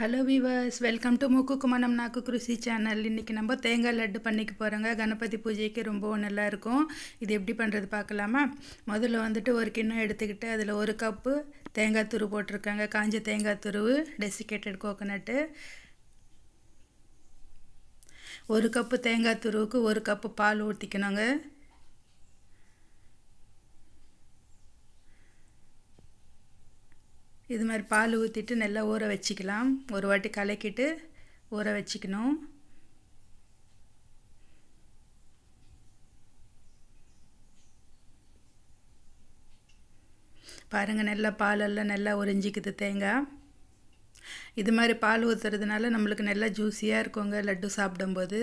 Hello viewers, welcome to மூக்குக்கு மனம் நாக்கு ருசி சேனல். இன்றைக்கி நம்ம தேங்காய் லட்டு பண்ணிக்க போகிறோங்க. கணபதி பூஜைக்கு ரொம்பவும் நல்லாயிருக்கும். இது எப்படி பண்ணுறது பார்க்கலாமா? முதல்ல வந்துட்டு ஒரு கிண்ணம் எடுத்துக்கிட்டு அதில் ஒரு கப்பு தேங்காய் துருவு போட்டிருக்காங்க. காஞ்ச தேங்காய் துருவு, டெசிகேட்டட் கோகோனட்டு. ஒரு கப்பு தேங்காய் துருவுக்கு ஒரு கப்பு பால் ஊற்றிக்கணுங்க. இது மாதிரி பால் ஊற்றிட்டு நல்லா ஊற வச்சுக்கலாம். ஒரு வாட்டி கலக்கிட்டு ஊற வச்சுக்கணும். பாருங்கள், நல்லா பாலெல்லாம் நல்லா உறிஞ்சிக்குது தேங்காய். இது மாதிரி பால் ஊற்றுறதுனால நம்மளுக்கு நல்லா ஜூஸியாக இருக்குங்க லட்டு சாப்பிடும்போது.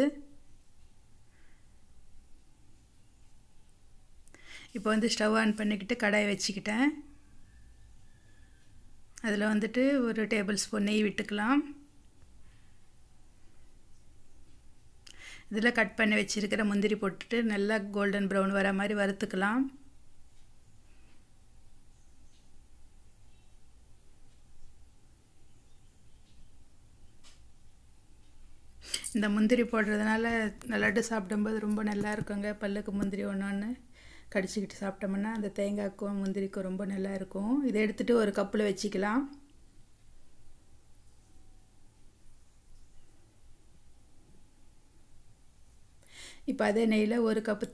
இப்போ வந்து ஸ்டவ் ஆன் பண்ணிக்கிட்டு கடாயை வச்சுக்கிட்டேன். அதில் வந்துட்டு ஒரு டேபிள் ஸ்பூன் நெய் விட்டுக்கலாம். இதில் கட் பண்ணி வச்சுருக்கிற முந்திரி போட்டுட்டு நல்லா கோல்டன் ப்ரௌன் வர மாதிரி வறுத்துக்கலாம். இந்த முந்திரி போடுறதுனால லட்டு சாப்பிடும்போது ரொம்ப நல்லா இருக்குங்க. பல்லுக்கு முந்திரி ஒன்று ஒன்று கடிச்சிக்கிட்டு சாப்பிட்டோம்னா அந்த தேங்காய்க்கும் முந்திரிக்கும் ரொம்ப நல்லா இருக்கும். இதை எடுத்துகிட்டு ஒரு கப்பில் வச்சுக்கலாம். இப்போ அதே நெய்யில் ஒரு கப்பு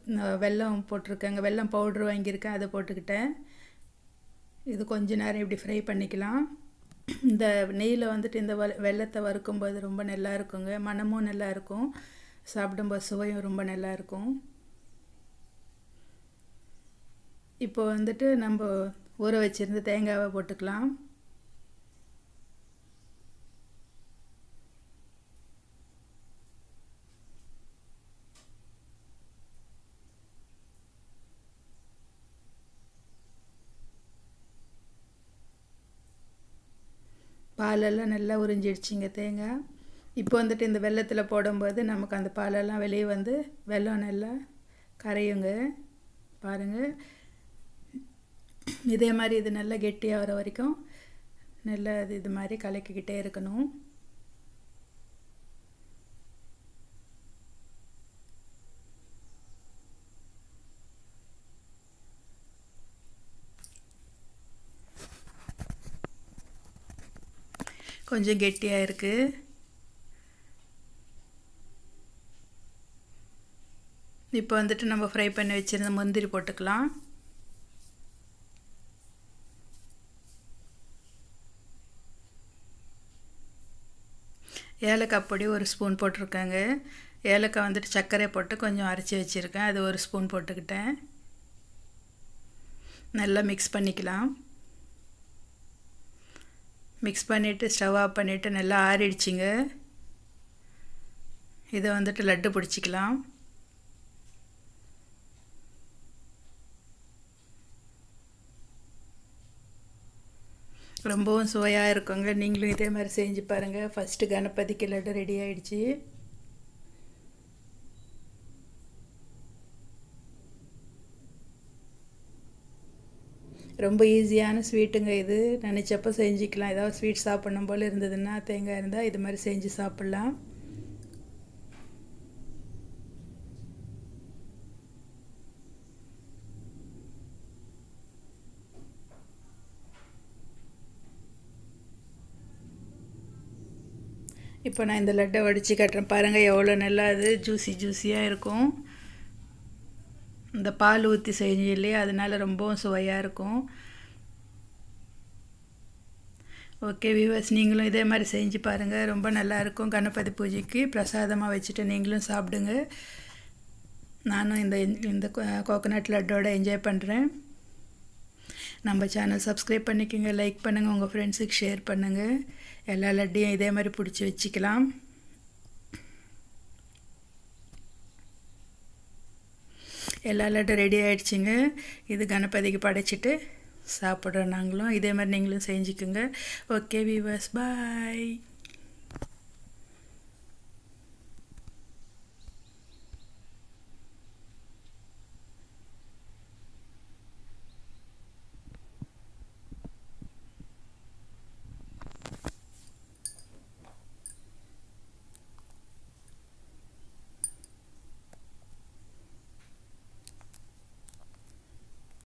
வெல்லம் போட்டிருக்கேங்க. வெல்லம் பவுட்ரு வாங்கியிருக்கேன், அதை போட்டுக்கிட்டேன். இது கொஞ்ச நேரம் இப்படி ஃப்ரை பண்ணிக்கலாம். இந்த நெய்யில் வந்துட்டு இந்த வெல்லத்தை வறுக்கும்போது ரொம்ப நல்லா இருக்குங்க. மணமும் நல்லா இருக்கும், சாப்பிடும்போது சுவையும் ரொம்ப நல்லா இருக்கும். இப்போ வந்துட்டு நம்ம ஊற வச்சுருந்த தேங்காவை போட்டுக்கலாம். பாலெல்லாம் நல்லா உறிஞ்சிடுச்சிங்க தேங்காய். இப்போ வந்துட்டு இந்த வெல்லத்தில் போடும்போது நமக்கு அந்த பாலெல்லாம் வெளியே வந்து வெல்லம் நல்லா கரையுங்க. பாருங்கள், இதே மாதிரி இது நல்லா கெட்டியாக வர வரைக்கும் நல்லா இது மாதிரி கலக்கிக்கிட்டே இருக்கணும். கொஞ்சம் கெட்டியாக இருக்குது. இப்போ வந்துட்டு நம்ம ஃப்ரை பண்ணி வச்சுருந்த முந்திரி போட்டுக்கலாம். ஏலக்காய் பொடி ஒரு ஸ்பூன் போட்டிருக்காங்க. ஏலக்காய் வந்துட்டு சர்க்கரை போட்டு கொஞ்சம் அரைச்சி வச்சுருக்கேன், அது ஒரு ஸ்பூன் போட்டுக்கிட்டேன். நல்லா மிக்ஸ் பண்ணிக்கலாம். மிக்ஸ் பண்ணிவிட்டு ஸ்டவ் ஆஃப் பண்ணிவிட்டு நல்லா ஆறிடுச்சிங்க. இதை வந்துட்டு லட்டு பிடிச்சிக்கலாம். ரொம்பவும் சுவையாக இருக்குங்க. நீங்களும் இதே மாதிரி செஞ்சு பாருங்கள். ஃபஸ்ட்டு கணபதிக்கு லட்டு ரெடி ஆகிடுச்சி. ரொம்ப ஈஸியான ஸ்வீட்டுங்க இது. நினச்சப்போ செஞ்சுக்கலாம். ஏதாவது ஸ்வீட் சாப்பிடணும் போல் இருந்ததுன்னா தேங்காய் இருந்தால் இது மாதிரி செஞ்சு சாப்பிட்லாம். இப்போ நான் இந்த லட்டை வடித்து கட்டுறேன். பாருங்கள் எவ்வளோ நல்லா அது ஜூஸியாக இருக்கும். இந்த பால் ஊற்றி செஞ்சு இல்லையா, அதனால ரொம்பவும் சுவையாக இருக்கும். ஓகே வியூவர்ஸ், நீங்களும் இதே மாதிரி செஞ்சு பாருங்கள். ரொம்ப நல்லாயிருக்கும். கணபதி பூஜைக்கு பிரசாதமாக வச்சுட்டு நீங்களும் சாப்பிடுங்க. நானும் இந்த கோகோனட் லட்டோட என்ஜாய் பண்ணுறேன். நம்ம சேனல் சப்ஸ்கிரைப் பண்ணிக்கோங்க, லைக் பண்ணுங்கள், உங்கள் ஃப்ரெண்ட்ஸுக்கு ஷேர் பண்ணுங்கள். எல்லா லட்டையும் இதே மாதிரி பிடிச்சி வச்சுக்கலாம். எல்லா லட்டும் ரெடி ஆகிடுச்சிங்க. இது கணபதிக்கு படைச்சிட்டு சாப்பிட்றோம் நாங்களும். இதே மாதிரி நீங்களும் செஞ்சுக்குங்க. ஓகே வீவர்ஸ், பாய்.